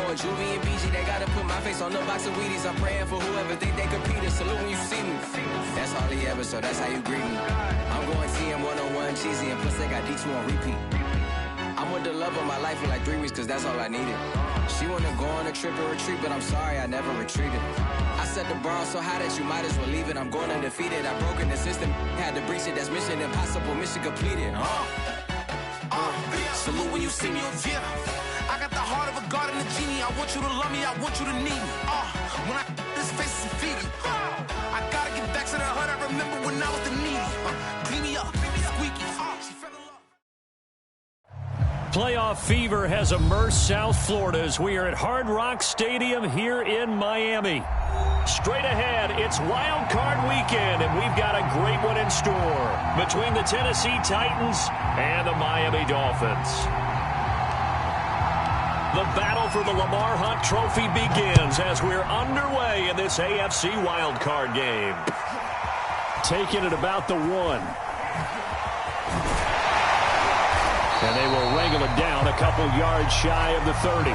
or Juvie and BG, they gotta put my face on the box of Wheaties. I'm praying for whoever think they compete. Salute when you see me. That's all he ever, so that's how you greet me. I'm going TM 101 cheesy, and plus they got D2 on repeat. I'm with the love of my life for like 3 weeks, cause that's all I needed. She wanna go on a trip or retreat, but I'm sorry, I never retreated. I set the bar so high that you might as well leave it. I'm going undefeated, I've broken the system. Had to breach it, that's mission impossible, mission completed. Salute when you see me, yeah. I got the heart of a god and a genie. I want you to love me, I want you to need me. When I this face is Fiji. I gotta get back to the hood, I remember when I was the needy. Clean me up, squeaky. She fell in love. Playoff fever has immersed South Florida as we are at Hard Rock Stadium here in Miami. Straight ahead, it's Wild Card Weekend, and we've got a great one in store between the Tennessee Titans and the Miami Dolphins. The battle for the Lamar Hunt Trophy begins as we're underway in this AFC Wild Card game. Taking it about the 1. And they will wrangle it down a couple yards shy of the 30.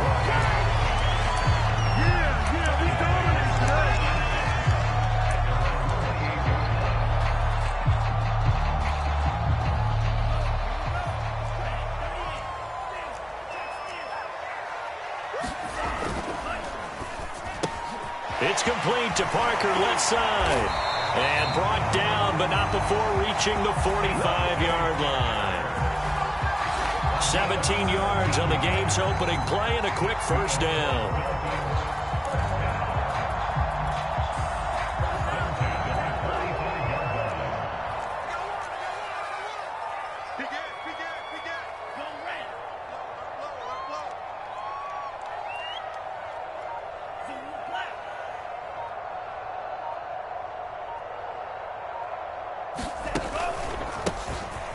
It's complete to Parker, left side. And brought down, but not before reaching the 45-yard line. 17 yards on the game's opening play and a quick first down.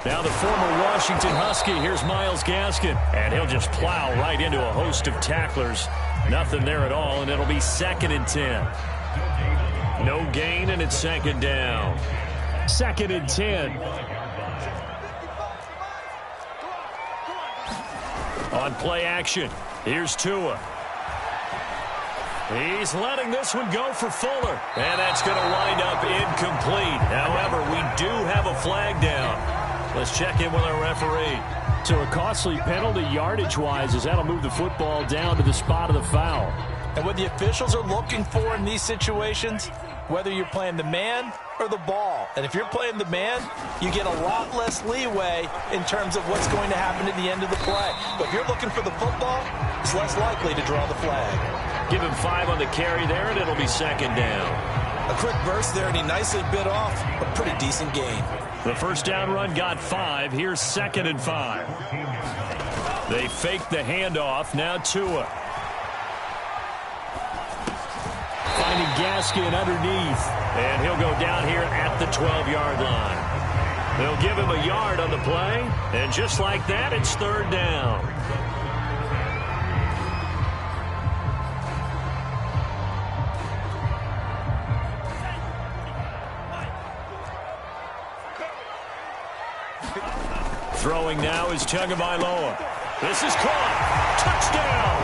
Now the former Washington Husky, here's Myles Gaskin, and he'll just plow right into a host of tacklers. Nothing there at all, and it'll be 2nd and 10. No gain, and it's 2nd down. 2nd and 10. On play action, here's Tua. He's letting this one go for Fuller, and that's going to wind up incomplete. However, we do have a flag down. Let's check in with our referee. So a costly penalty yardage-wise as that'll move the football down to the spot of the foul. And what the officials are looking for in these situations, whether you're playing the man or the ball. And if you're playing the man, you get a lot less leeway in terms of what's going to happen at the end of the play. But if you're looking for the football, it's less likely to draw the flag. Give him 5 on the carry there, and it'll be 2nd down. A quick burst there, and he nicely bit off a pretty decent gain. The first down run got 5. Here's 2nd and 5. They faked the handoff. Now Tua. Finding Gaskin underneath. And he'll go down here at the 12-yard line. They'll give him a yard on the play. And just like that, it's 3rd down. Throwing now is Tagovailoa. This is caught. Touchdown.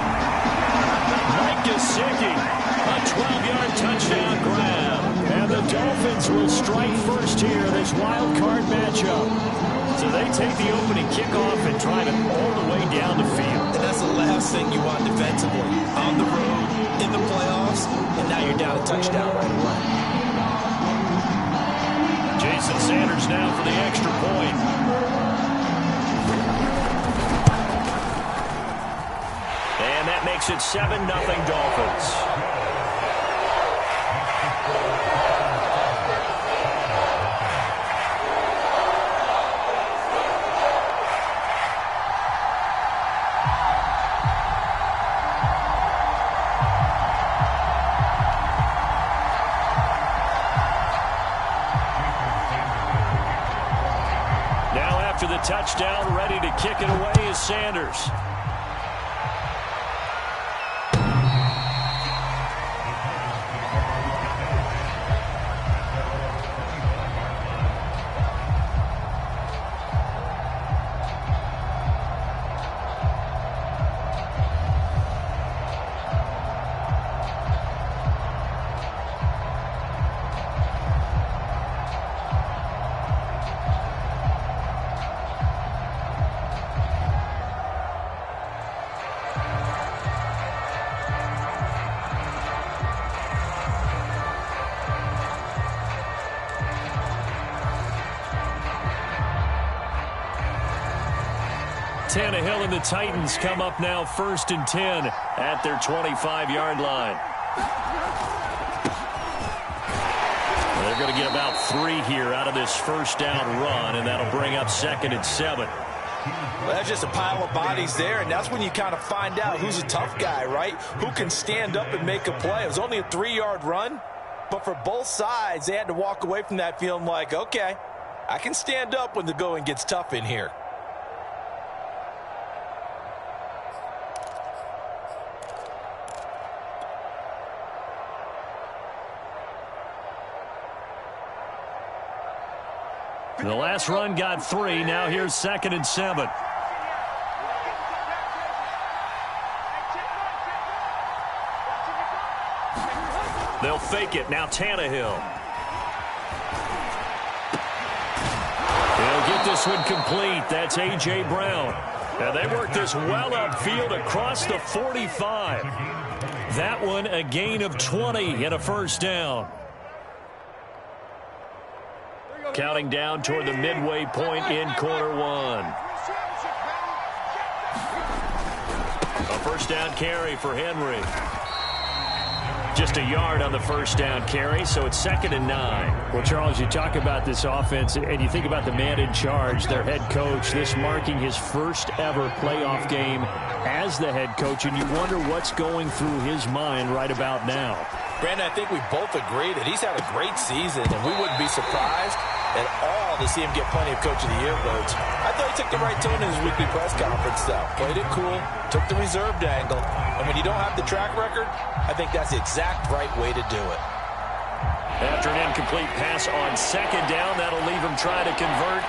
Mike Gesicki. A 12-yard touchdown grab. And the Dolphins will strike first here in this wild card matchup. So they take the opening kickoff and drive it all the way down the field. And that's the last thing you want defensively. On the road, in the playoffs, and now you're down a touchdown right away. Jason Sanders now for the extra point. And that makes it 7-0 Dolphins. Now after the touchdown, ready to kick it away is Sanders. Tannehill and the Titans come up now 1st and 10 at their 25-yard line. They're going to get about 3 here out of this first down run, and that'll bring up 2nd and 7. Well, that's just a pile of bodies there, and that's when you kind of find out who's a tough guy, right? Who can stand up and make a play. It was only a 3-yard run, but for both sides, they had to walk away from that feeling like, okay, I can stand up when the going gets tough in here. The last run got 3. Now here's 2nd and 7. They'll fake it. Now Tannehill. He'll get this one complete. That's A.J. Brown. And they work this well upfield across the 45. That one a gain of 20 and a first down. Counting down toward the midway point in quarter 1. A first down carry for Henry. Just a yard on the first down carry, so it's 2nd and 9. Well, Charles, you talk about this offense, and you think about the man in charge, their head coach, this marking his first ever playoff game as the head coach, and you wonder what's going through his mind right about now. Brandon, I think we both agree that he's had a great season, and we wouldn't be surprised at all to see him get plenty of Coach of the Year votes. I thought he took the right tone in his weekly press conference, though. Played it cool, took the reserved angle, and when you don't have the track record, I think that's the exact right way to do it. After an incomplete pass on 2nd down, that'll leave him trying to convert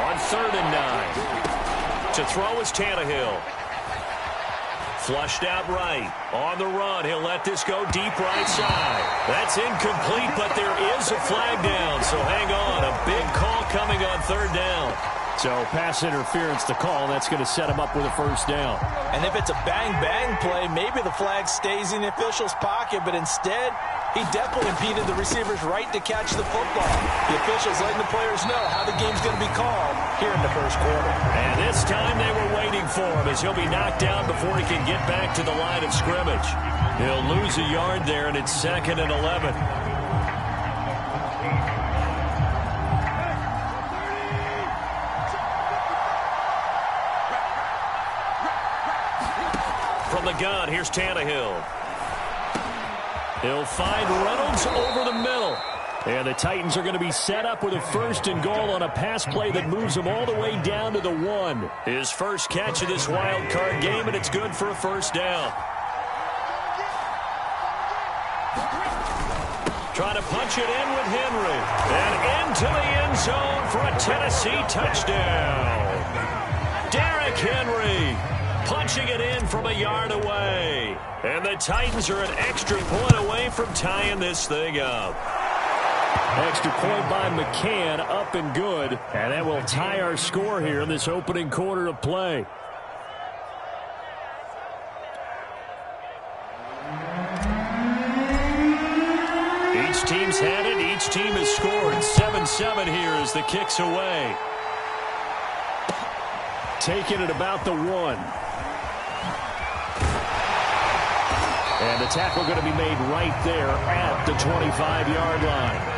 on 3rd and 9. To throw is Tannehill. Flushed out right. On the run, he'll let this go deep right side. That's incomplete, but there is a flag down, so hang on. A big call coming on 3rd down. So pass interference to call. That's going to set him up with a first down. And if it's a bang-bang play, maybe the flag stays in the official's pocket, but instead, he definitely impeded the receiver's right to catch the football. The officials letting the players know how the game's going to be called here in the first quarter. And this time they were waiting for him as he'll be knocked down before he can get back to the line of scrimmage. He'll lose a yard there, and it's 2nd and 11. From the gun, here's Tannehill. He'll find Reynolds over the middle. And the Titans are going to be set up with a 1st and goal on a pass play that moves them all the way down to the 1. His first catch of this wild card game, and it's good for a first down. Trying to punch it in with Henry. And into the end zone for a Tennessee touchdown. Derrick Henry punching it in from a yard away. And the Titans are an extra point away from tying this thing up. Extra point by McCann, up and good. And that will tie our score here in this opening quarter of play. Each team's had it. Each team has scored. 7-7 here as the kick's away. Taking it about the 1. And the tackle going to be made right there at the 25-yard line.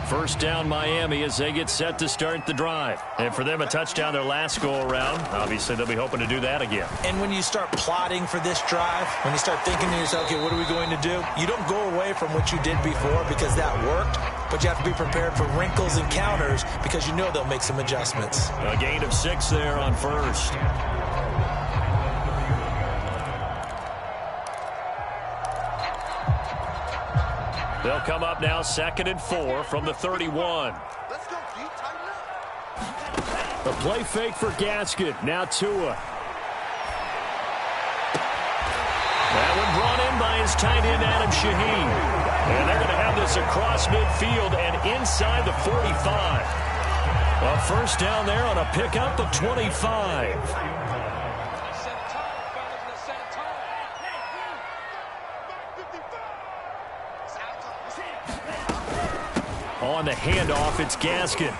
First down Miami as they get set to start the drive. And for them, a touchdown their last go-around. Obviously, they'll be hoping to do that again. And when you start plotting for this drive, when you start thinking to yourself, okay, what are we going to do? You don't go away from what you did before because that worked, but you have to be prepared for wrinkles and counters because you know they'll make some adjustments. A gain of 6 there on first. They'll come up now 2nd and 4 from the 31. Let's go, D. Tighten up. The play fake for Gaskin. Now Tua. That one brought in in by his tight end, Adam Shaheen. And they're going to have this across midfield and inside the 45. A first down there on a pickup of 25. On the handoff, it's Gaskin.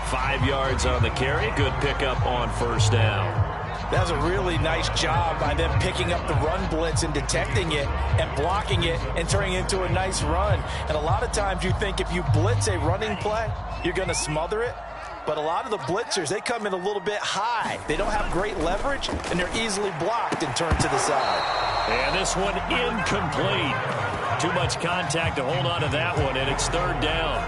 5 yards on the carry. Good pickup on first down. That was a really nice job by them picking up the run blitz and detecting it and blocking it and turning it into a nice run. And a lot of times you think if you blitz a running play, you're going to smother it. But a lot of the blitzers, they come in a little bit high. They don't have great leverage, and they're easily blocked and turned to the side. And this one incomplete. Too much contact to hold on to that one, and it's third down.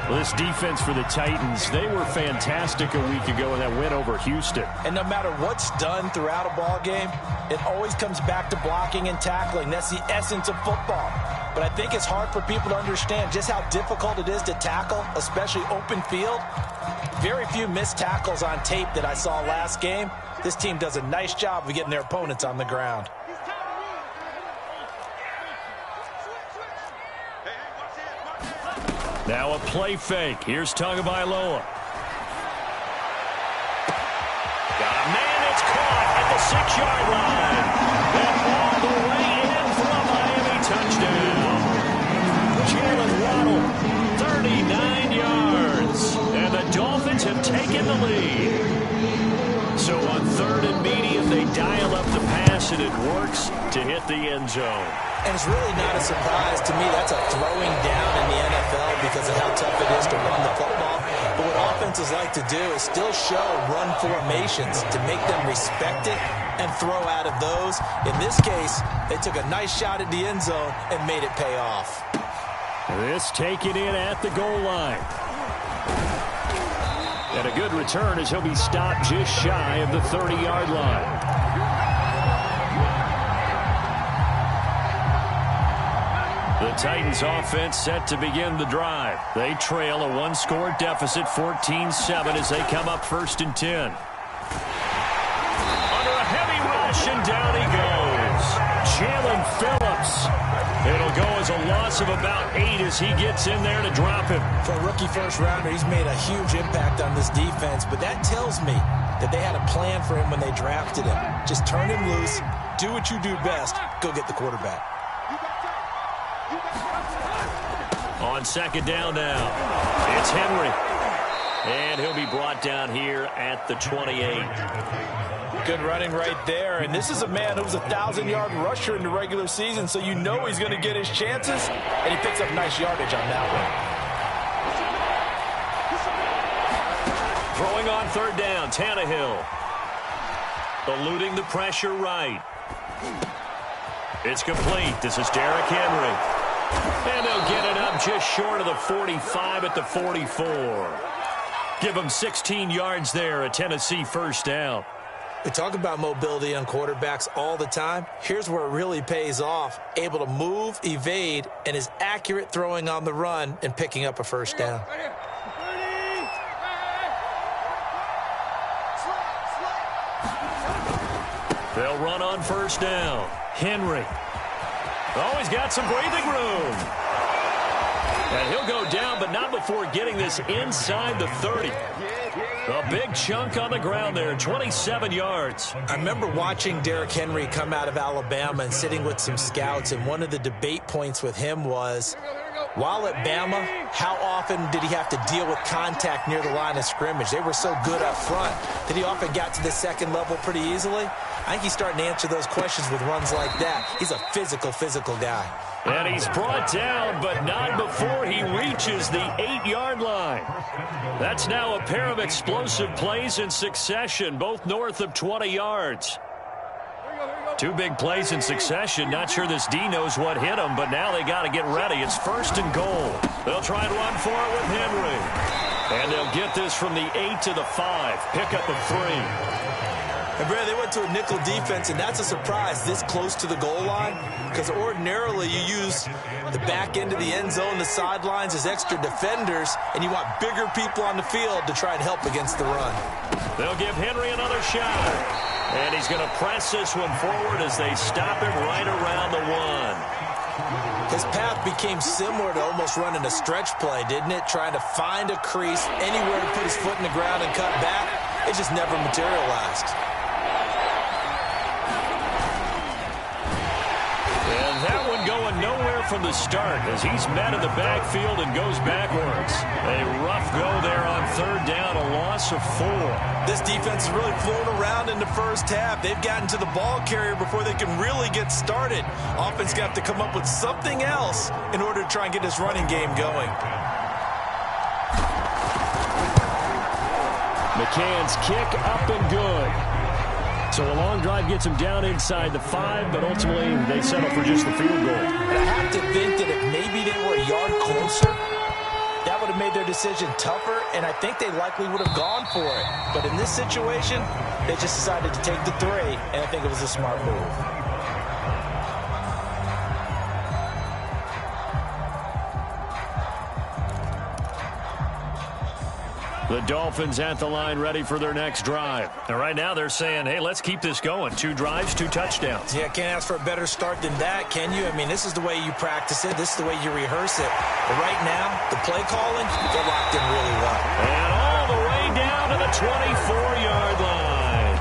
Well, this defense for the Titans, they were fantastic a week ago in that win over Houston. And no matter what's done throughout a ball game, it always comes back to blocking and tackling. That's the essence of football. But I think it's hard for people to understand just how difficult it is to tackle, especially open field. Very few missed tackles on tape that I saw last game. This team does a nice job of getting their opponents on the ground. Now a play fake. Here's Tagovailoa. Got a man that's caught at the 6-yard line. And all the way in for a Miami touchdown. Jalen Waddle, 39 yards. And the Dolphins have taken the lead. So on third and medium, they dial up the pass, and it works to hit the end zone. And it's really not a surprise to me. That's a throwing down in the NFL because of how tough it is to run the football. But what offenses like to do is still show run formations to make them respect it and throw out of those. In this case, they took a nice shot at the end zone and made it pay off. This taken in at the goal line. And a good return as he'll be stopped just shy of the 30-yard line. The Titans offense set to begin the drive. They trail a one-score deficit, 14-7, as they come up 1st and 10. Under a heavy rush, and down he goes. Jalen Phillips. It'll go as a loss of about 8 as he gets in there to drop him. For a rookie first-rounder, he's made a huge impact on this defense, but that tells me that they had a plan for him when they drafted him. Just turn him loose, do what you do best, go get the quarterback. On second down now, it's Henry. And he'll be brought down here at the 28. Good running right there. And this is a man who was a 1,000-yard rusher in the regular season, so you know he's going to get his chances. And he picks up nice yardage on that one. Throwing on third down, Tannehill. Eluding the pressure right. It's complete. This is Derrick Henry. And they'll get it up just short of the 45 at the 44. Give them 16 yards there, a Tennessee first down. We talk about mobility on quarterbacks all the time. Here's where it really pays off. Able to move, evade, and is accurate throwing on the run and picking up a first down. They'll run on first down. Henry. Oh, he's got some breathing room. And he'll go down, but not before getting this inside the 30. A big chunk on the ground there, 27 yards. I remember watching Derrick Henry come out of Alabama and sitting with some scouts, and one of the debate points with him was, while at Bama, how often did he have to deal with contact near the line of scrimmage? They were so good up front that he often got to the second level pretty easily. I think he's starting to answer those questions with runs like that. He's a physical guy. And he's brought down, but not before he reaches the 8-yard line. That's now a pair of explosive plays in succession, both north of 20 yards. Two big plays in succession. Not sure this D knows what hit him, but now they got to get ready. It's 1st and goal. They'll try and run for it with Henry. And they'll get this from the 8 to the 5. Pick up of 3. And Brad, they went to a nickel defense, and that's a surprise this close to the goal line, because ordinarily you use the back end of the end zone, the sidelines as extra defenders, and you want bigger people on the field to try and help against the run. They'll give Henry another shot. And he's going to press this one forward as they stop him right around the 1. His path became similar to almost running a stretch play, didn't it? Trying to find a crease, anywhere to put his foot in the ground and cut back. It just never materialized. And that one going nowhere from the start as he's met in the backfield and goes backwards. A rough go there on third down, a loss of 4. This defense is really flown around in the first half. They've gotten to the ball carrier before they can really get started. Offense got to come up with something else in order to try and get this running game going. McCann's kick up and good. So a long drive gets him down inside the 5, but ultimately they settle for just the field goal. And I have to think that if maybe they were a yard closer, that would have made their decision tougher, and I think they likely would have gone for it. But in this situation, they just decided to take the 3, and I think it was a smart move. The Dolphins at the line ready for their next drive. And right now they're saying, hey, let's keep this going. 2 drives, 2 touchdowns. Yeah, can't ask for a better start than that, can you? I mean, this is the way you practice it. This is the way you rehearse it. But right now, the play calling, they're locked in really well. And all the way down to the 24-yard line.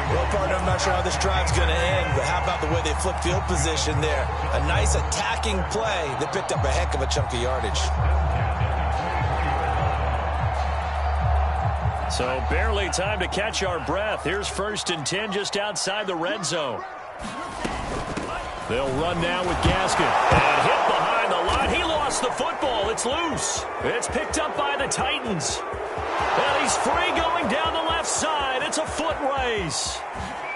Well, partner, I'm not sure how this drive's going to end, but how about the way they flip field position there? A nice attacking play that picked up a heck of a chunk of yardage. So barely time to catch our breath. Here's 1st and 10 just outside the red zone. They'll run now with Gaskin. And hit behind the line. He lost the football. It's loose. It's picked up by the Titans. And he's free going down the left side. It's a foot race.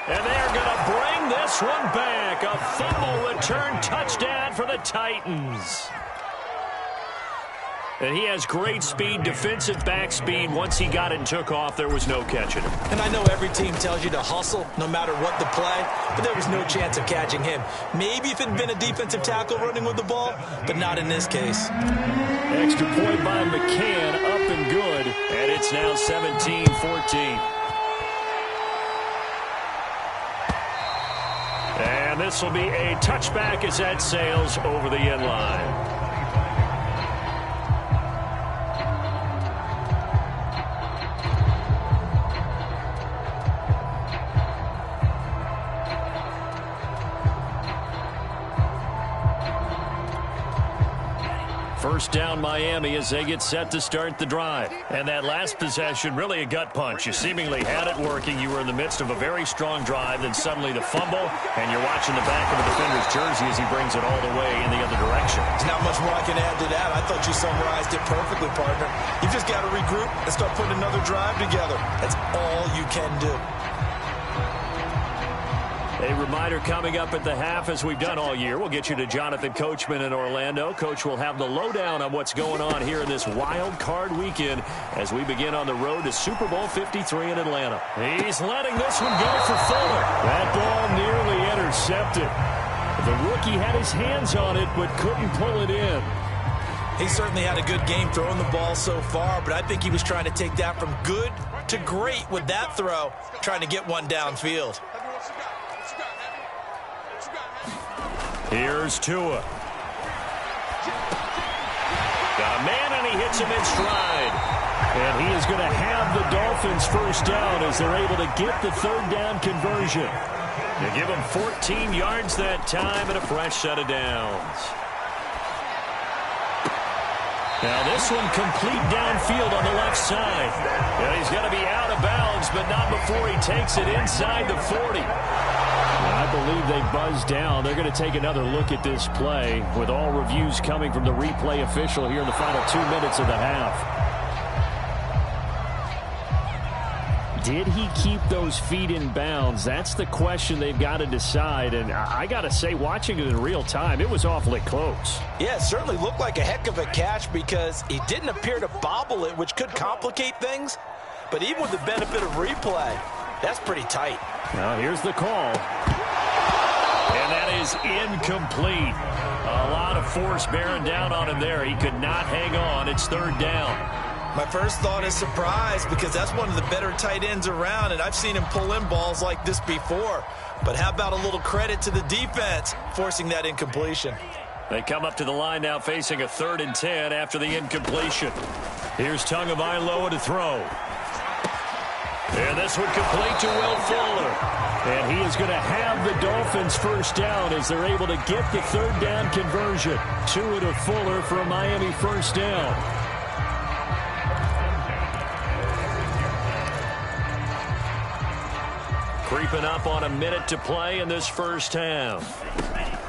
And they're going to bring this one back. A fumble return touchdown for the Titans. And he has great speed, defensive back speed. Once he got it and took off, there was no catching him. And I know every team tells you to hustle no matter what the play, but there was no chance of catching him. Maybe if it had been a defensive tackle running with the ball, but not in this case. Extra point by McCann, up and good. And it's now 17-14. And this will be a touchback as that sails over the end line. First down Miami as they get set to start the drive. And that last possession, really a gut punch. You seemingly had it working. You were in the midst of a very strong drive, then suddenly the fumble, and you're watching the back of a defender's jersey as he brings it all the way in the other direction. There's not much more I can add to that. I thought you summarized it perfectly, partner. You just got to regroup and start putting another drive together. That's all you can do. A reminder coming up at the half, as we've done all year. We'll get you to Jonathan Coachman in Orlando. Coach will have the lowdown on what's going on here in this wild card weekend as we begin on the road to Super Bowl 53 in Atlanta. He's letting this one go for Fuller. That ball nearly intercepted. The rookie had his hands on it but couldn't pull it in. He certainly had a good game throwing the ball so far, but I think he was trying to take that from good to great with that throw, trying to get one downfield. Here's Tua. Got a man, and he hits him in stride. And he is going to have the Dolphins first down as they're able to get the third down conversion. They give him 14 yards that time and a fresh set of downs. Now this one complete downfield on the left side. And he's going to be out of bounds, but not before he takes it inside the 40. I believe they buzzed down. They're going to take another look at this play with all reviews coming from the replay official here in the final 2 minutes of the half. Did he keep those feet in bounds? That's the question they've got to decide. And I got to say, watching it in real time, it was awfully close. Yeah, it certainly looked like a heck of a catch because he didn't appear to bobble it, which could complicate things. But even with the benefit of replay, that's pretty tight. Now here's the call. And that is incomplete. A lot of force bearing down on him there. He could not hang on. It's third down. My first thought is surprise because that's one of the better tight ends around, and I've seen him pull in balls like this before. But how about a little credit to the defense forcing that incompletion? They come up to the line now facing a 3rd and 10 after the incompletion. Here's Tagovailoa to throw. And this one complete to Will Fuller. And he is going to have the Dolphins first down as they're able to get the 3rd down conversion. Tua to Fuller for a Miami first down. Creeping up on a minute to play in this first half.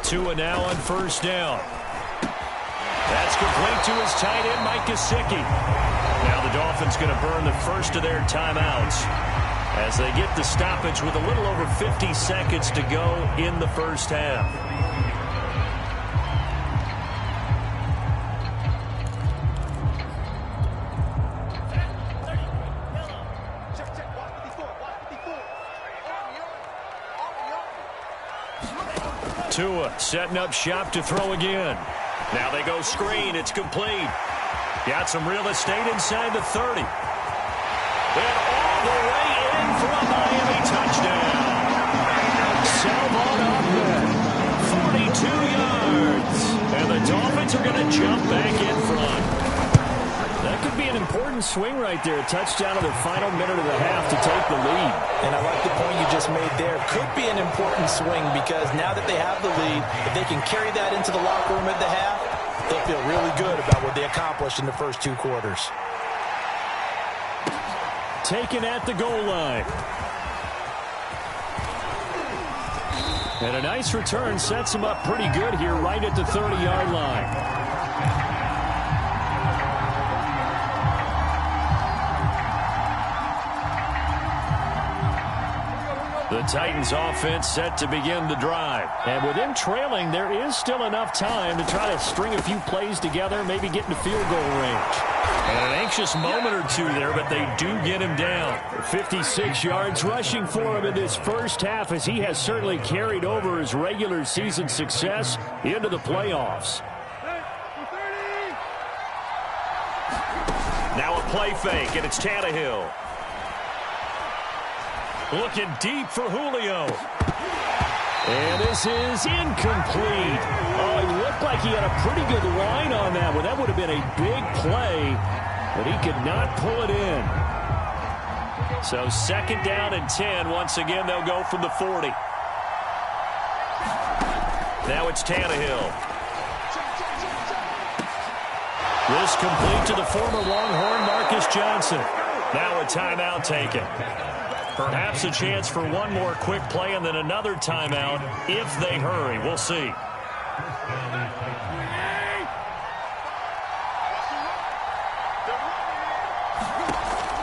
Tua now on first down. That's complete to his tight end, Mike Gesicki. Now the Dolphins going to burn the first of their timeouts as they get the stoppage with a little over 50 seconds to go in the first half. Tua setting up shop to throw again. Now they go screen. It's complete. Got some real estate inside the 30. And all the way in for a Miami touchdown. Salvon Ahmed, 42 yards. And the Dolphins are going to jump back in front. That could be an important swing right there. A touchdown in the final minute of the half to take the lead. And I like the point you just made there. Could be an important swing because now that they have the lead, if they can carry that into the locker room at the half, they'll feel really good about what they accomplished in the first 2 quarters. Taken at the goal line. And a nice return sets him up pretty good here right at the 30-yard line. The Titans offense set to begin the drive. And with them trailing, there is still enough time to try to string a few plays together, maybe get into field goal range. And an anxious moment or two there, but they do get him down. 56 yards rushing for him in this first half as he has certainly carried over his regular season success into the playoffs. Now a play fake, and it's Tannehill. Looking deep for Julio. And this is incomplete. Oh, it looked like he had a pretty good line on that one. That would have been a big play, but he could not pull it in. So 2nd down and 10. Once again, they'll go from the 40. Now it's Tannehill. This complete to the former Longhorn Marcus Johnson. Now a timeout taken. Perhaps a chance for one more quick play and then another timeout if they hurry. We'll see.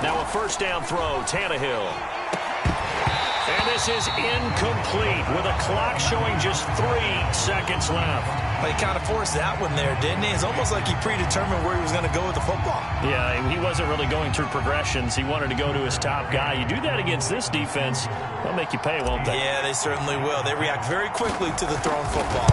Now a first down throw, Tannehill. And this is incomplete with a clock showing just 3 seconds left. He kind of forced that one there, didn't he? It's almost like he predetermined where he was going to go with the football. Yeah, he wasn't really going through progressions. He wanted to go to his top guy. You do that against this defense, they'll make you pay, won't they? Yeah, they certainly will. They react very quickly to the thrown football.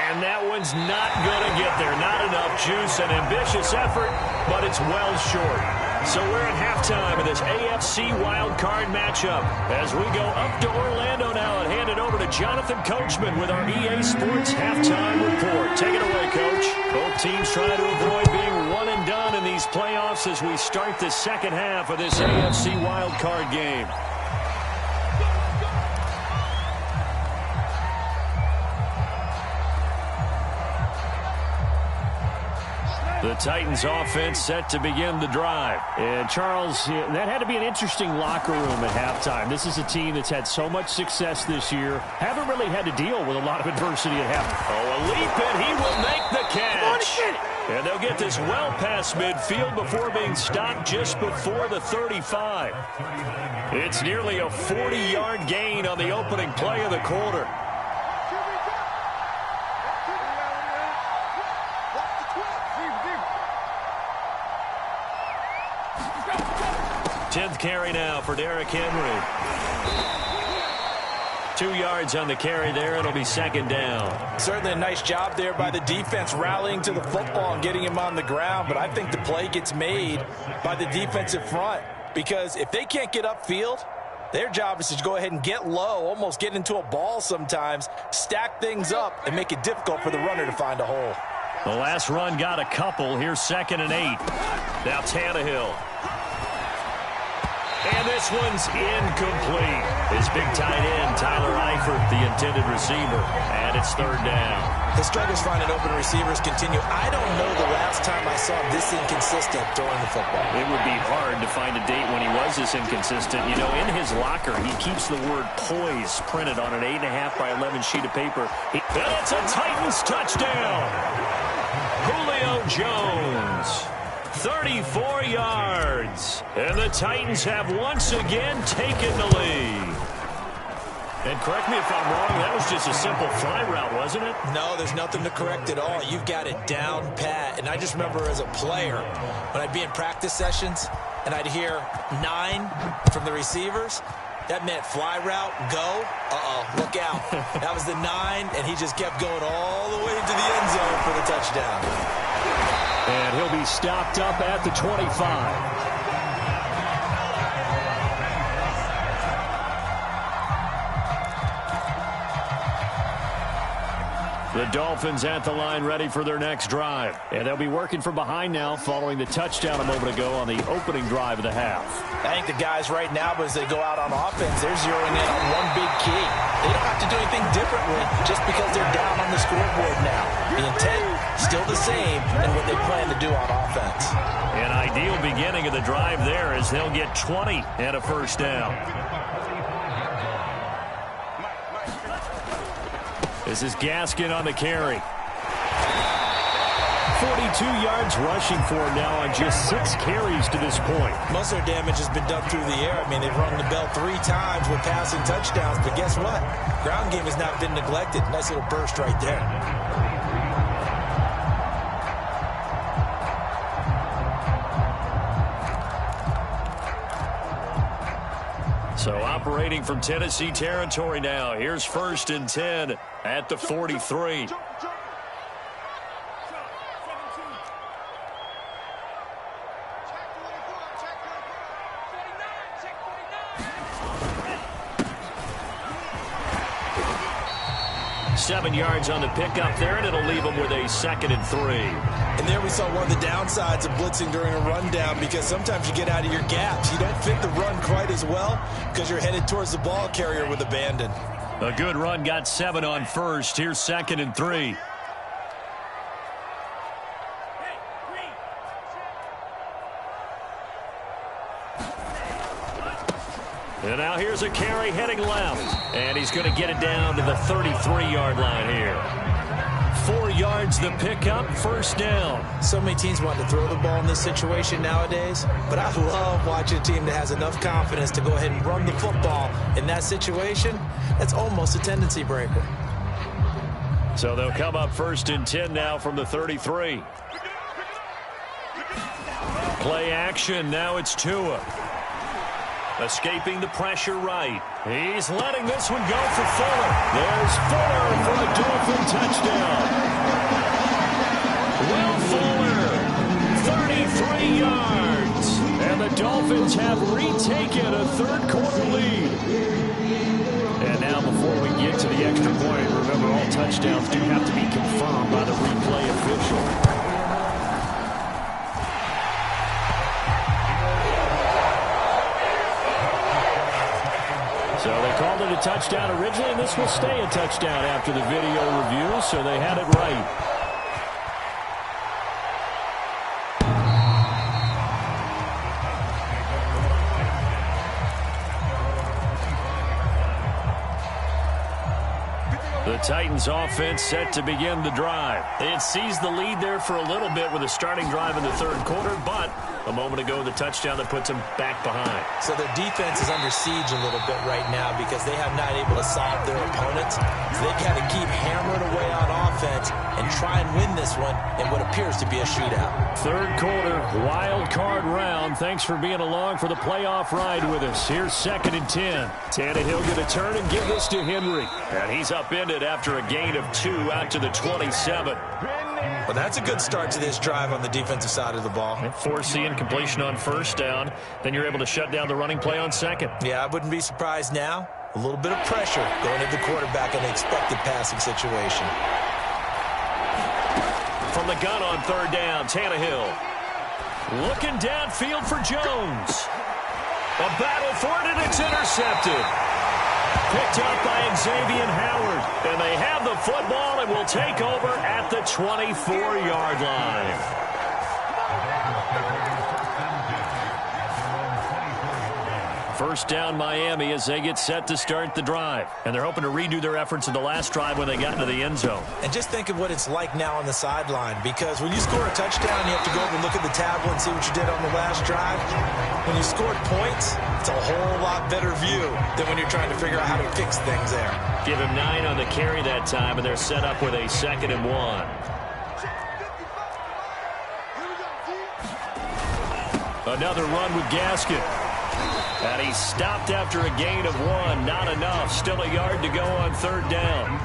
And that one's not going to get there. Not enough juice, an ambitious effort, but it's well short. So we're at halftime of this AFC wildcard matchup as we go up to Orlando now and hand it over to Jonathan Coachman with our EA Sports halftime report. Take it away, Coach. Both teams trying to avoid being one and done in these playoffs as we start the second half of this AFC wildcard game. The Titans offense set to begin the drive. And Charles, that had to be an interesting locker room at halftime. This is a team that's had so much success this year. Haven't really had to deal with a lot of adversity at halftime. Oh, a leap, and he will make the catch. And they'll get this well past midfield before being stopped just before the 35. It's nearly a 40-yard gain on the opening play of the quarter. 10th carry now for Derrick Henry. 2 yards on the carry there. It'll be second down. Certainly a nice job there by the defense rallying to the football and getting him on the ground. But I think the play gets made by the defensive front, because if they can't get upfield, their job is to go ahead and get low, almost get into a ball sometimes, stack things up, and make it difficult for the runner to find a hole. The last run got a couple. Here's 2nd and 8. Now Tannehill. And this one's incomplete. His big tight end, Tyler Eifert, the intended receiver. And it's 3rd down. The struggles finding open receivers continue. I don't know the last time I saw him this inconsistent throwing the football. It would be hard to find a date when he was this inconsistent. You know, in his locker, he keeps the word poise printed on an 8.5 by 11 sheet of paper. And it's a Titans touchdown. Julio Jones. 34 yards. And the Titans have once again taken the lead. And correct me if I'm wrong, that was just a simple fly route, wasn't it? No, there's nothing to correct at all. You've got it down pat. And I just remember as a player, when I'd be in practice sessions and I'd hear 9 from the receivers, that meant fly route, go. Look out. That was the 9, and he just kept going all the way into the end zone for the touchdown. And he'll be stopped up at the 25. The Dolphins at the line ready for their next drive. And they'll be working from behind now following the touchdown a moment ago on the opening drive of the half. I think the guys right now, as they go out on offense, they're zeroing in on one big key. They don't have to do anything differently just because they're down on the scoreboard now. The intent, still the same, and what they plan to do on offense. An ideal beginning of the drive there as they'll get 20 and a first down. This is Gaskin on the carry. 42 yards rushing for him now on just 6 carries to this point. Most of their damage has been done through the air. I mean, they've rung the bell 3 times with passing touchdowns, but guess what? Ground game has not been neglected. Nice little burst right there. So operating from Tennessee territory now. Here's 1st and 10 at the 43. Seven yards on the pickup there, and it'll leave them with a 2nd and 3. And there we saw one of the downsides of blitzing during a rundown, because sometimes you get out of your gaps. You don't fit the run quite as well because you're headed towards the ball carrier with abandon. A good run got 7 on 1st. Here's 2nd and 3. And now here's a carry heading left. And he's going to get it down to the 33-yard line here. 4 yards the pickup, 1st down. So many teams want to throw the ball in this situation nowadays, but I love watching a team that has enough confidence to go ahead and run the football in that situation. That's almost a tendency breaker. So they'll come up 1st and 10 now from the 33. Play action, now it's Tua. Escaping the pressure right. He's letting this one go for Fuller. There's Fuller for a Dolphin touchdown. Will Fuller, 33 yards. And the Dolphins have retaken a 3rd quarter lead. And now before we get to the extra point, remember all touchdowns do have to be confirmed by the replay official. So they called it a touchdown originally, and this will stay a touchdown after the video review, so they had it right. The Titans offense set to begin the drive. It seized the lead there for a little bit with a starting drive in the 3rd quarter, but a moment ago the touchdown that puts them back behind. So their defense is under siege a little bit right now because they have not able to solve their opponents. So they've got to keep hammering away on offense and try and win this one in what appears to be a shootout. Third quarter, wild card round. Thanks for being along for the playoff ride with us. Here's 2nd and 10. Tannehill going to turn and give this to Henry. And he's upended after a gain of 2 out to the 27. Well, that's a good start to this drive on the defensive side of the ball. Force the incompletion on first down. Then you're able to shut down the running play on second. Yeah, I wouldn't be surprised now. A little bit of pressure going into the quarterback in an expected passing situation. From the gun on third down, Tannehill. Looking downfield for Jones. A battle for it, and it's intercepted. Picked up by Xavier Howard. And they have the football and will take over at the 24-yard line. First down Miami as they get set to start the drive. And they're hoping to redo their efforts in the last drive when they got into the end zone. And just think of what it's like now on the sideline, because when you score a touchdown, you have to go over and look at the tablet and see what you did on the last drive. When you scored points, it's a whole lot better view than when you're trying to figure out how to fix things there. Give him 9 on the carry that time, and they're set up with a 2nd and 1. Another run with Gaskin. And he stopped after a gain of 1. Not enough. Still a yard to go on third down.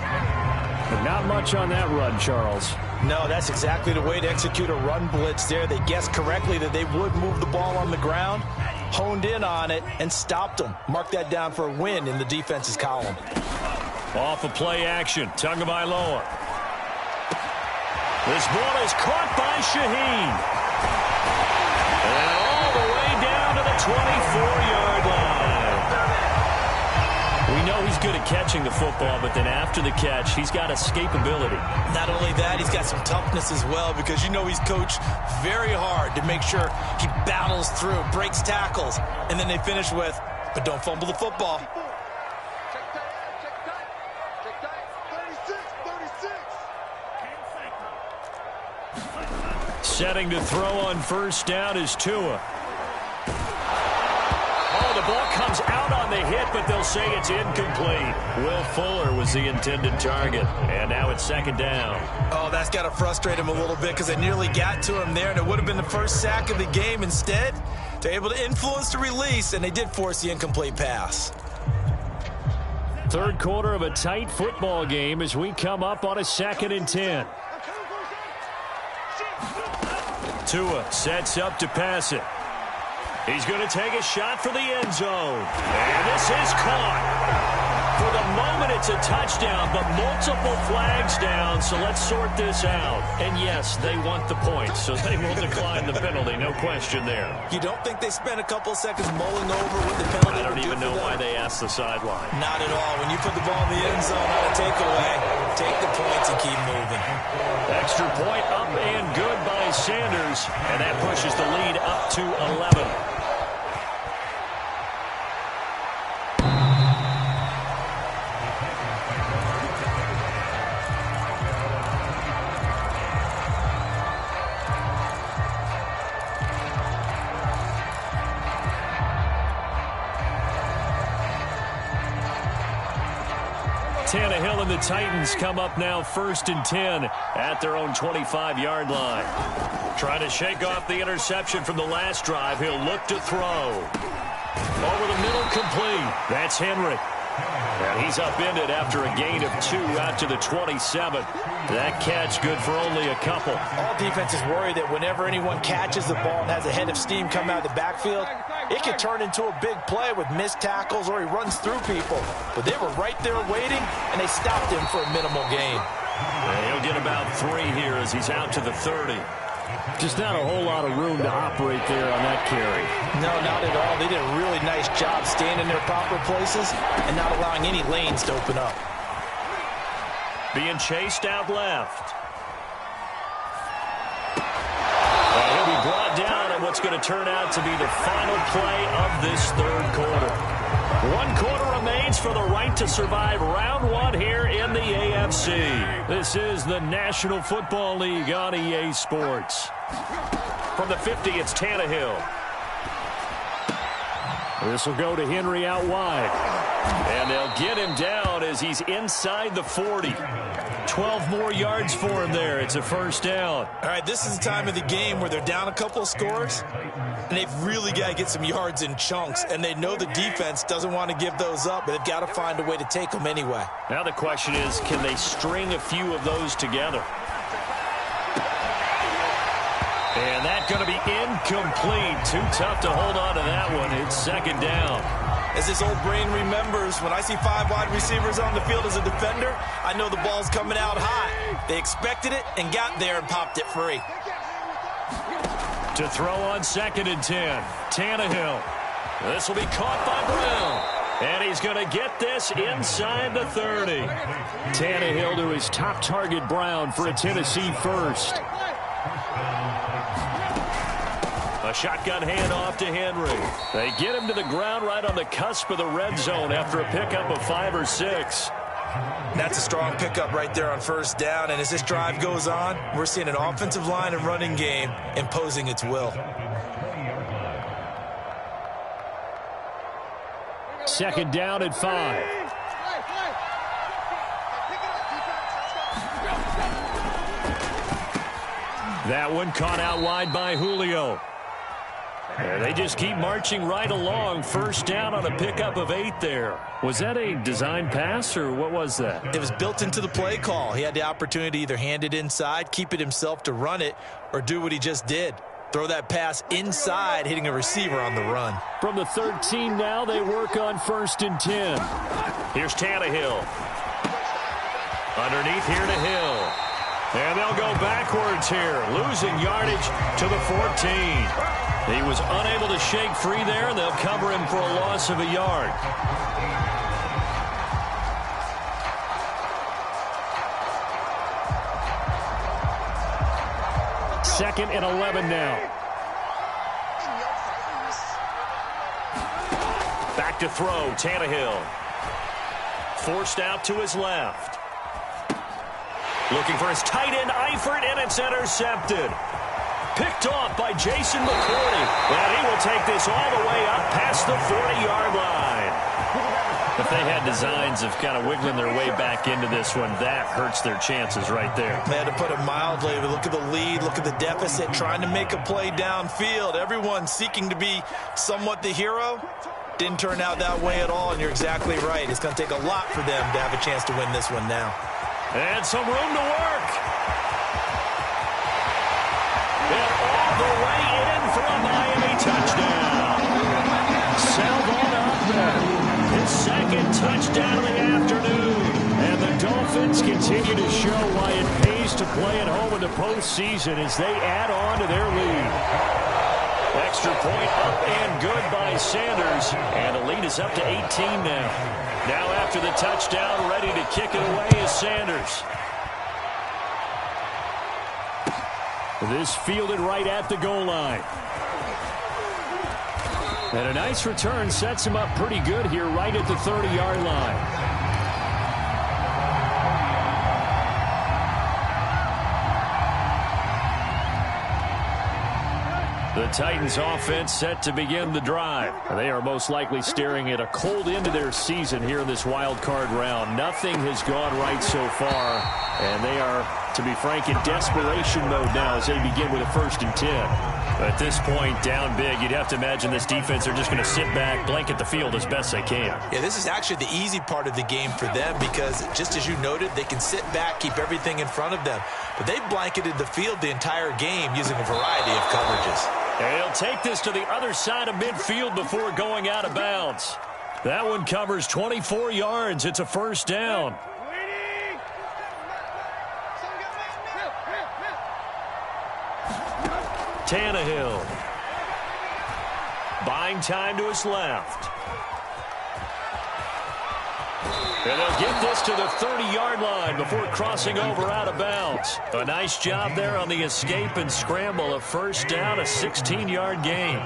But not much on that run, Charles. No, that's exactly the way to execute a run blitz there. They guessed correctly that they would move the ball on the ground, honed in on it, and stopped them. Mark that down for a win in the defense's column. Off of play action. Tagovailoa. This ball is caught by Shaheen. And all the way down to the 24-yard line. We know he's good at catching the football, but then after the catch, he's got escapability. Not only that, he's got some toughness as well, because you know he's coached very hard to make sure he battles through, breaks tackles, and then they finish with, but don't fumble the football. Setting to throw on first down is Tua. Oh, the ball comes out on the hit, but they'll say it's incomplete. Will Fuller was the intended target, and now it's 2nd down. Oh, that's got to frustrate him a little bit, because they nearly got to him there, and it would have been the first sack of the game. Instead, they're able to influence the release, and they did force the incomplete pass. Third quarter of a tight football game as we come up on a 2nd and 10. Tua sets up to pass it. He's going to take a shot for the end zone. And this is caught. For the moment, it's a touchdown, but multiple flags down, so let's sort this out. And yes, they want the points, so they will decline the penalty, no question there. You don't think they spent a couple of seconds mulling over what the penalty I don't even know why they asked the sideline. Not at all. When you put the ball in the end zone on a takeaway, take the points and keep moving. Extra point up and good by Sanders, and that pushes the lead up to 11. Tannehill and the Titans come up now 1st and 10 at their own 25-yard line. Trying to shake off the interception from the last drive. He'll look to throw. Over the middle, complete. That's Henry. And he's upended after a gain of 2 out to the 27. That catch good for only a couple. All defenses worry that whenever anyone catches the ball and has a head of steam come out of the backfield, it could turn into a big play with missed tackles or he runs through people. But they were right there waiting, and they stopped him for a minimal gain. And he'll get about 3 here as he's out to the 30. Just not a whole lot of room to operate there on that carry. No, not at all. They did a really nice job staying in their proper places and not allowing any lanes to open up. Being chased out left. And he'll be brought down on what's going to turn out to be the final play of this third quarter. 1 quarter remains for the right to survive round 1 here in the AFC. This is the National Football League on EA Sports. From the 50, it's Tannehill. This will go to Henry out wide. And they'll get him down as he's inside the 40. 12 more yards for him there. It's a first down. All right, this is the time of the game where they're down a couple of scores, and they've really got to get some yards in chunks, and they know the defense doesn't want to give those up, but they've got to find a way to take them anyway. Now the question is, can they string a few of those together? And that's going to be incomplete. Too tough to hold on to that one. It's second down. As this old brain remembers, when I see 5 wide receivers on the field as a defender, I know the ball's coming out high. They expected it and got there and popped it free. To throw on 2nd and 10. Tannehill. This will be caught by Brown. And he's going to get this inside the 30. Tannehill to his top target, Brown, for a Tennessee first. A shotgun handoff to Henry. They get him to the ground right on the cusp of the red zone after a pickup of 5 or 6. That's a strong pickup right there on first down. And as this drive goes on, we're seeing an offensive line and running game imposing its will. Second down at 5. That one caught out wide by Julio. They just keep marching right along. First down on a pickup of 8 there. Was that a design pass, or what was that? It was built into the play call. He had the opportunity to either hand it inside, keep it himself to run it, or do what he just did. Throw that pass inside, hitting a receiver on the run. From the 13 now, they work on 1st and 10. Here's Tannehill. Underneath here to Hill. And they'll go backwards here, losing yardage to the 14. He was unable to shake free there, and they'll cover him for a loss of a yard. Second and 11 now. Back to throw, Tannehill. Forced out to his left. Looking for his tight end, Eifert, and it's intercepted. Picked off by Jason McCourty. And he will take this all the way up past the 40-yard line. If they had designs of kind of wiggling their way back into this one, that hurts their chances right there. They had to put it mildly. Look at the lead, look at the deficit, trying to make a play downfield. Everyone seeking to be somewhat the hero. Didn't turn out that way at all, and you're exactly right. It's going to take a lot for them to have a chance to win this one now. And some room to work. And all the way in for a Miami touchdown. Salvon up. His second touchdown of the afternoon. And the Dolphins continue to show why it pays to play at home in the postseason as they add on to their lead. Extra point up and good by Sanders. And the lead is up to 18 now. Now after the touchdown, ready to kick it away is Sanders. This fielded right at the goal line. And a nice return sets him up pretty good here right at the 30-yard line. The Titans offense set to begin the drive. They are most likely staring at a cold end to their season here in this wild card round. Nothing has gone right so far, and they are, to be frank, in desperation mode now as they begin with a 1st and 10. At this point, down big, you'd have to imagine this defense are just going to sit back, blanket the field as best they can. Yeah, this is actually the easy part of the game for them because, just as you noted, they can sit back, keep everything in front of them. But they've blanketed the field the entire game using a variety of coverages. And he'll take this to the other side of midfield before going out of bounds. That one covers 24 yards. It's a 1st down. Tannehill. Buying time to his left. And they'll get this to the 30-yard line before crossing over out of bounds. A nice job there on the escape and scramble. A 1st down, a 16-yard gain.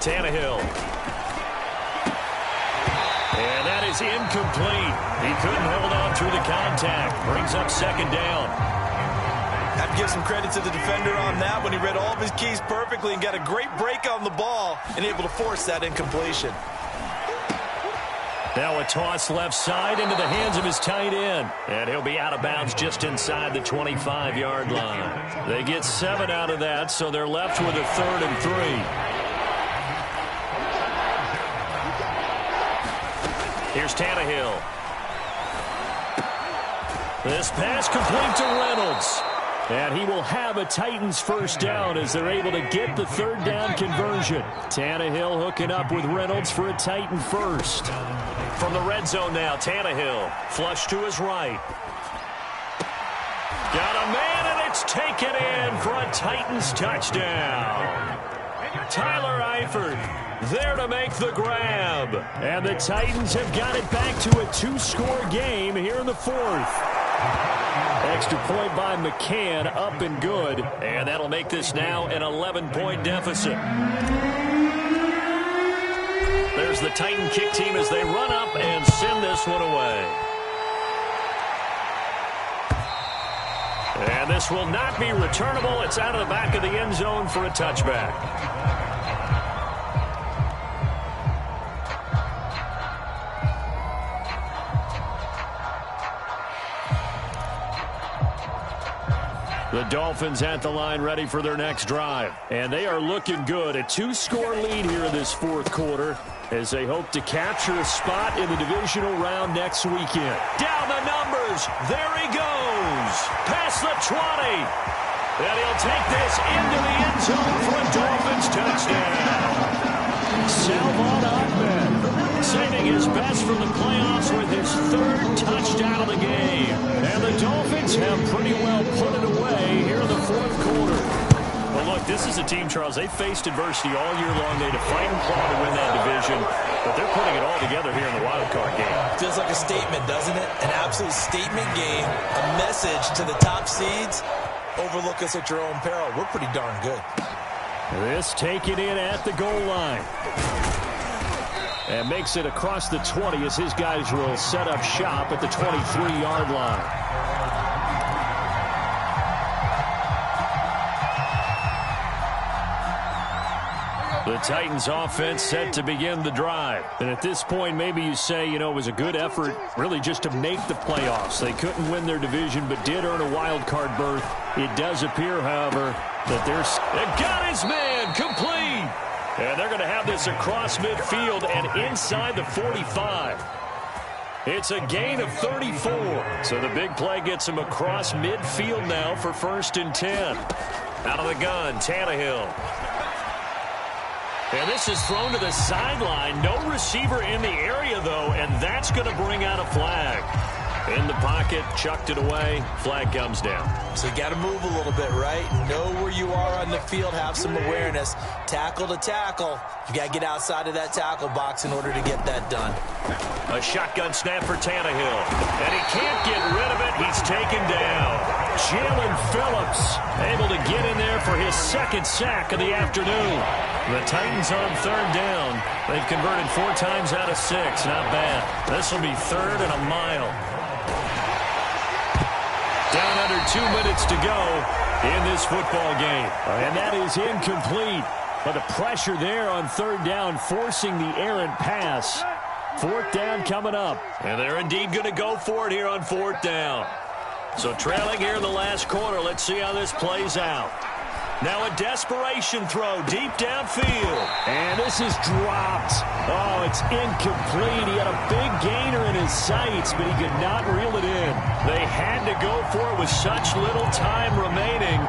Tannehill. And that is incomplete. He couldn't hold on through the contact. Brings up 2nd down. Have to give some credit to the defender on that when he read all of his keys perfectly and got a great break on the ball and able to force that incompletion. Now a toss left side into the hands of his tight end. And he'll be out of bounds just inside the 25-yard line. They get 7 out of that, so they're left with a 3rd and 3. Here's Tannehill. This pass complete to Reynolds. And he will have a Titans first down as they're able to get the 3rd down conversion. Tannehill hooking up with Reynolds for a Titan first. From the red zone now, Tannehill. Flush to his right. Got a man, and it's taken in for a Titans touchdown. Tyler Eifert there to make the grab. And the Titans have got it back to a 2-score game here in the 4th. Extra point by McCann, up and good. And that'll make this now an 11-point deficit. There's the Titan kick team as they run up and send this one away. And this will not be returnable. It's out of the back of the end zone for a touchback. The Dolphins at the line ready for their next drive. And they are looking good. A 2-score lead here in this 4th quarter as they hope to capture a spot in the divisional round next weekend. Down the numbers. There he goes. Past the 20. And he'll take this into the end zone for a Dolphins touchdown. Salvon Ahmed saving his best from the playoffs with his 3rd touchdown of the game. And the Dolphins have pretty well put it away here in the 4th quarter. Well, look, this is a team, Charles, they faced adversity all year long. They had to fight and claw to win that division, but they're putting it all together here in the wild card game. Feels like a statement, doesn't it? An absolute statement game, a message to the top seeds. Overlook us at your own peril. We're pretty darn good. This taken in at the goal line. And makes it across the 20 as his guys will set up shop at the 23-yard line. The Titans offense set to begin the drive. And at this point, maybe you say, you know, it was a good effort really just to make the playoffs. They couldn't win their division but did earn a wild card berth. It does appear, however, that they've got his man complete. And they're going to have this across midfield and inside the 45. It's a gain of 34. So the big play gets him across midfield now for 1st and 10. Out of the gun, Tannehill. And this is thrown to the sideline. No receiver in the area, though, and that's going to bring out a flag. In the pocket, chucked it away, flag comes down. So you got to move a little bit, right? Know where you are on the field, have some awareness. Tackle to tackle. You got to get outside of that tackle box in order to get that done. A shotgun snap for Tannehill. And he can't get rid of it. He's taken down. Jalen Phillips able to get in there for his 2nd sack of the afternoon. The Titans on 3rd down. They've converted 4 times out of 6. Not bad. This will be 3rd and a mile. Down under 2 minutes to go in this football game. And that is incomplete. But the pressure there on 3rd down, forcing the errant pass. 4th down coming up. And they're indeed going to go for it here on 4th down. So trailing here in the last quarter. Let's see how this plays out. Now a desperation throw deep downfield. And this is dropped. Oh, it's incomplete. He had a big gainer in his sights, but he could not reel it in. They had to go for it with such little time remaining.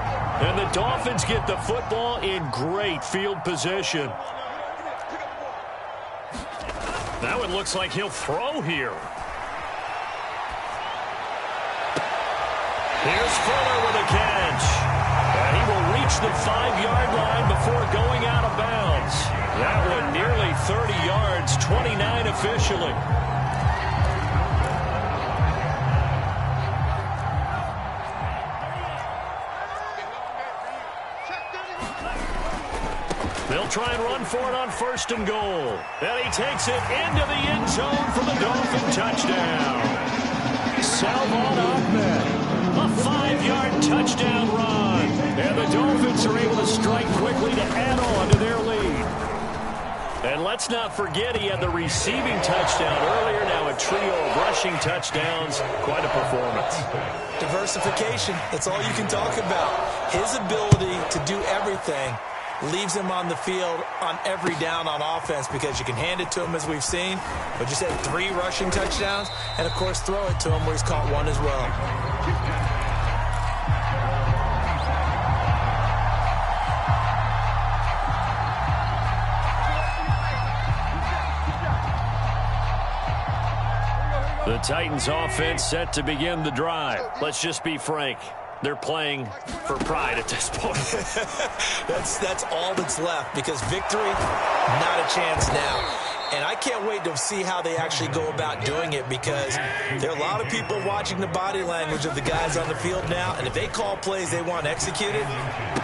And the Dolphins get the football in great field position. Now it looks like he'll throw here. Here's Fuller with a catch. And he will reach the 5-yard line before going out of bounds. That one nearly 30 yards, 29 officially. They'll try and run for it on 1st and goal. And he takes it into the end zone for the Dolphin touchdown. Salvon Ahmed. A 5-yard touchdown run. And the Dolphins are able to strike quickly to add on to their lead. And let's not forget he had the receiving touchdown earlier. Now a trio of rushing touchdowns. Quite a performance. Diversification. That's all you can talk about. His ability to do everything leaves him on the field on every down on offense because you can hand it to him as we've seen. But just had 3 rushing touchdowns and, of course, throw it to him where he's caught 1 as well. The Titans offense set to begin the drive. Let's just be frank. They're playing for pride at this point. That's all that's left because victory, not a chance now. And I can't wait to see how they actually go about doing it because there are a lot of people watching the body language of the guys on the field now. And if they call plays they want executed,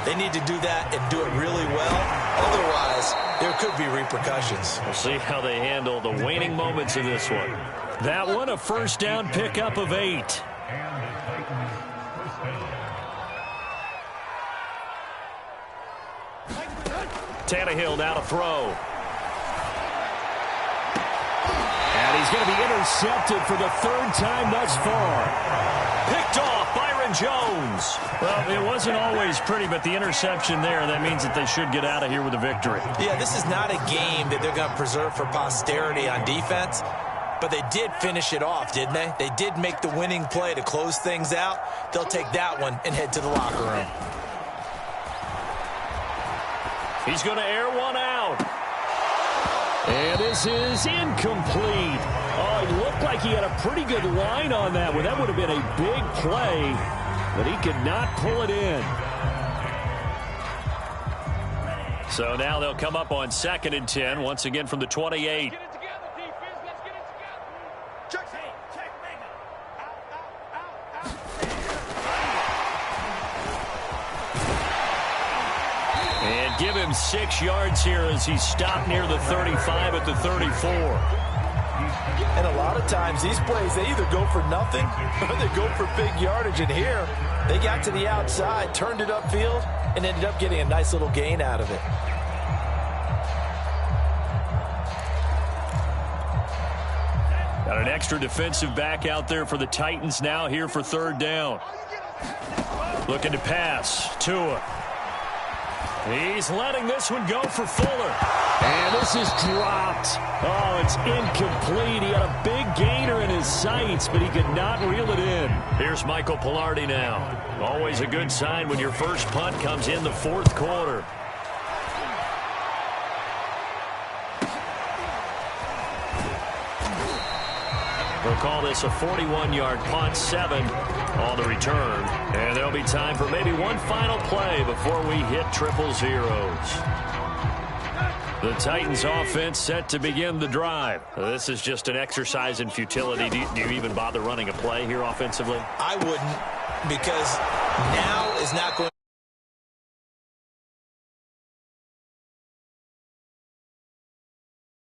they need to do that and do it really well. Otherwise, there could be repercussions. We'll see how they handle the waning moments of this one. That one, a first down pickup of 8. Tannehill now to throw. And he's going to be intercepted for the 3rd time thus far. Picked off Byron Jones. Well, it wasn't always pretty, but the interception there, that means that they should get out of here with a victory. Yeah, this is not a game that they're going to preserve for posterity on defense. But they did finish it off, didn't they? They did make the winning play to close things out. They'll take that one and head to the locker room. He's going to air one out. And this is incomplete. Oh, it looked like he had a pretty good line on that one. That would have been a big play, but he could not pull it in. So now they'll come up on 2nd and 10, once again from the 28. And give him 6 yards here as he stopped near the 35 at the 34. And a lot of times these plays, they either go for nothing or they go for big yardage. And here, they got to the outside, turned it upfield, and ended up getting a nice little gain out of it. Got an extra defensive back out there for the Titans now here for 3rd down. Looking to pass. Tua. He's letting this one go for Fuller. And this is dropped. Oh, it's incomplete. He had a big gainer in his sights, but he could not reel it in. Here's Michael Pilardi now. Always a good sign when your first punt comes in the 4th quarter. We'll call this a 41-yard punt, 7 on the return. And there'll be time for maybe one final play before we hit 000. The Titans offense set to begin the drive. This is just an exercise in futility. Do you even bother running a play here offensively? I wouldn't, because now is not going